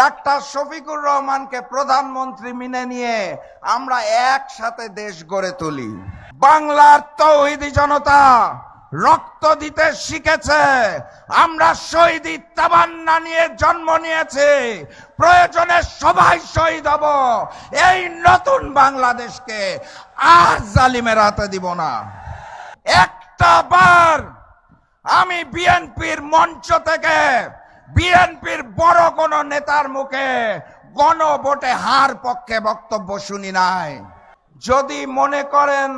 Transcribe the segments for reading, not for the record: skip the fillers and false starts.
Doctor Shafiqur রহমানকে প্রধানমন্ত্রী মেনে নিয়ে আমরা একসাথে দেশ গড়ে তুলি। বাংলার তৌহিদি জনতা রক্ত দিতে শিখেছে। আমরা শহীদি তামান্না নিয়ে জন্ম নিয়েছি, প্রয়োজনে সবাই শহীদ হব। এই নতুন বাংলাদেশকে আর জালিমের হাতে দিব না। একটা বার আমি বিএনপির মঞ্চ থেকে বিএনপির বড় কোন নেতার মুখে গণভোটে হার পক্ষে বক্তব্য শুনি নাই। যদি মনে করেন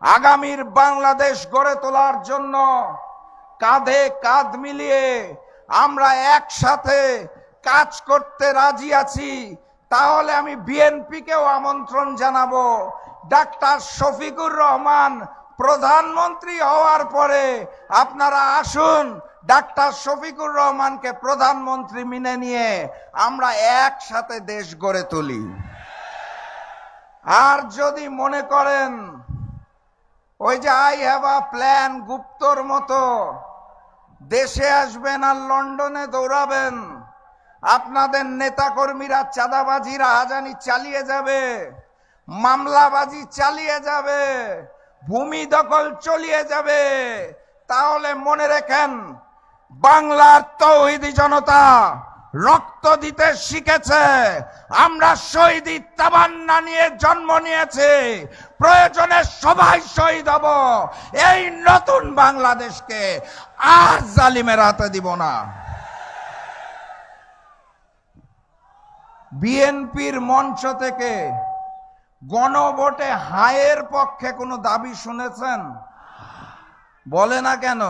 আগামীর বাংলাদেশ গড়ে তোলার জন্য কাঁধে কাঁধ মিলিয়ে আমরা একসাথে কাজ করতে রাজি আছি, তাহলে আমি বিএনপিকেও আমন্ত্রণ জানাবো। ডাক্তার শফিকুর রহমান প্রধানমন্ত্রী হওয়ার পরে আপনারা আসুন, ডাক্তার শফিকুর রহমানকে প্রধানমন্ত্রী মেনে নিয়ে আমরা একসাথে দেশ গড়ে তুলি। আর যদি মনে করেন ওই যে আই হ্যাভ আ প্ল্যান গুপ্তর মতো দেশে আসবেন আর লন্ডনে দৌড়াবেন, আপনাদের নেতাকর্মীরা চাঁদাবাজি রাহাজানি চালিয়ে যাবে, মামলাবাজি চালিয়ে যাবে, ভূমি দখল চলিয়ে যাবে, তাহলে মনে রাখেন বাংলার তৌহিদি জনতা রক্ত দিতে শিখেছে। আমরা শহীদি তামান্না নিয়ে জন্ম নিয়েছি, প্রয়োজনে সবাই শহীদ হব। এই নতুন বাংলাদেশকে আর জালিমের হাতে দিব না। বিএনপির মঞ্চ থেকে গণভোটে হায়ের পক্ষে কোনো দাবি শুনেছেন? বলে না কেন?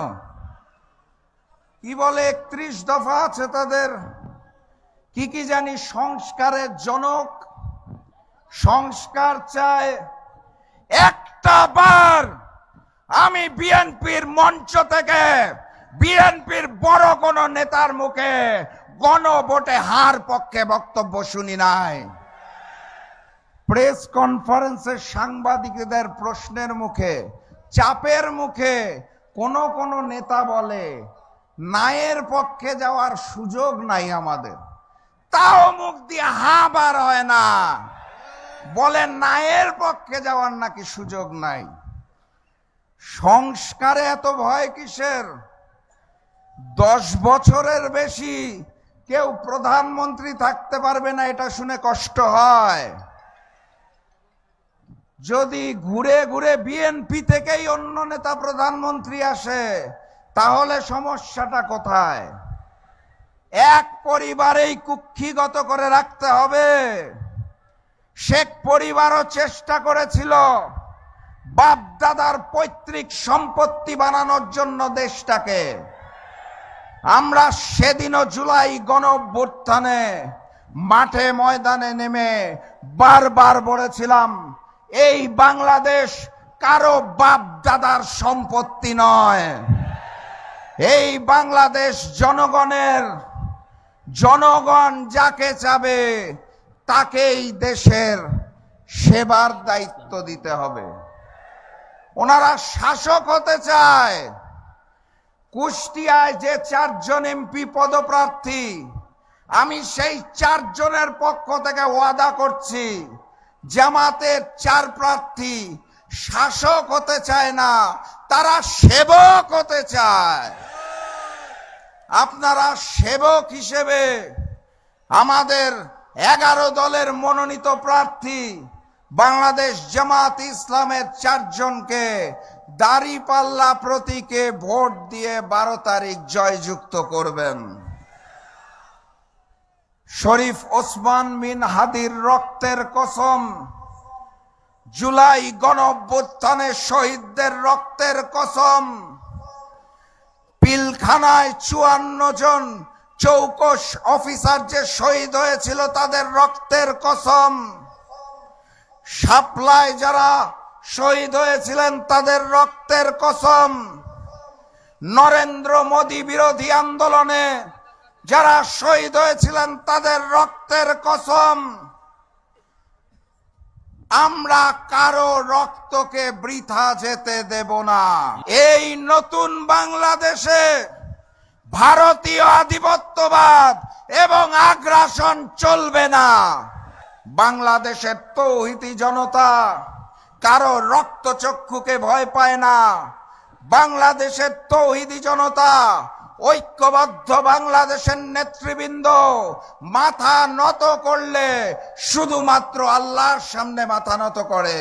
কি বলে? 31 দফা আছে তাদের, কি কি জানি, সংস্কারের জনক, সংস্কার চায়। একটা বার আমি বিএনপির মঞ্চ থেকে বিএনপির বড় কোন নেতার মুখে গণভোটে হার পক্ষে বক্তব্য শুনি নাই। প্রেস কনফারেন্সে সাংবাদিকদের প্রশ্নের মুখে, চাপের মুখে কোন নেতা বলে নায়ের পক্ষে যাওয়ার সুযোগ নাই আমাদের, তাও মুখ দিয়ে হা বার হয় না, বলে নায়ের পক্ষে যাওয়ার নাকি সুযোগ নাই। সংস্কারে এত ভয় কিসের? 10 বছরের বেশি কেউ প্রধানমন্ত্রী থাকতে পারবে না, এটা শুনে কষ্ট হয়। যদি ঘুরে ঘুরে বিএনপি থেকেই অন্য নেতা প্রধানমন্ত্রী আসে, তাহলে সমস্যাটা কোথায়? এক পরিবারেই কুক্ষিগত করে রাখতে হবে। শেখ পরিবারও চেষ্টা করেছিল বাপ দাদার পৈতৃক সম্পত্তি বানানোর জন্য দেশটাকে। আমরা সেদিনও জুলাই গণঅভ্যুত্থানে মাঠে ময়দানে নেমে বারবার বলেছিলাম, এই বাংলাদেশ কারো বাপ দাদার সম্পত্তি নয়, এই বাংলাদেশ জনগণের। জনগণ যাকে চাবে তাকেই দেশের সেবার দায়িত্ব দিতে হবে। ওনারা শাসক হতে চায়। কুষ্টিয়ায় যে 4 জন এমপি পদপ্রার্থী, আমি সেই 4 জনের পক্ষ থেকে ওয়াদা করছি, জামাতের 4 প্রার্থী শাসক হতে চায় না, তারা সেবক হতে চায়। আপনারা সেবক হিসেবে আমাদের 11 দলের মনোনীত প্রার্থী বাংলাদেশ জামাত ইসলামের 4 জনকে দাঁড়িপাল্লা প্রতীকে ভোট দিয়ে 12 তারিখ জয়যুক্ত করবেন। শরীফ ওসমান বিন হাদির রক্তের কসম, জুলাই গণঅভ্যুত্থানে শহীদদের রক্তের কসম, পিলখানায় 54 জন চৌকস অফিসার যে শহীদ হয়েছিল তাদের রক্তের কসম, শাপলায় যারা শহীদ হয়েছিলেন তাদের রক্তের কসম, নরেন্দ্র মোদী বিরোধী আন্দোলনে যারা শহীদ হয়েছিলেন তাদের রক্তের কসম। আমরা কারো রক্তকে বৃথা যেতে দেব না। এই নতুন বাংলাদেশে ভারতীয় আধিপত্যবাদ এবং আগ্রাসন চলবে না। বাংলাদেশের তৌহিদি জনতা কারো রক্তচক্ষুকে ভয় পায় না। বাংলাদেশের তৌহিদি জনতা, ঐক্যবদ্ধ বাংলাদেশের নেতৃবৃন্দ মাথা নত করলে শুধুমাত্র আল্লাহর সামনে মাথা নত করে।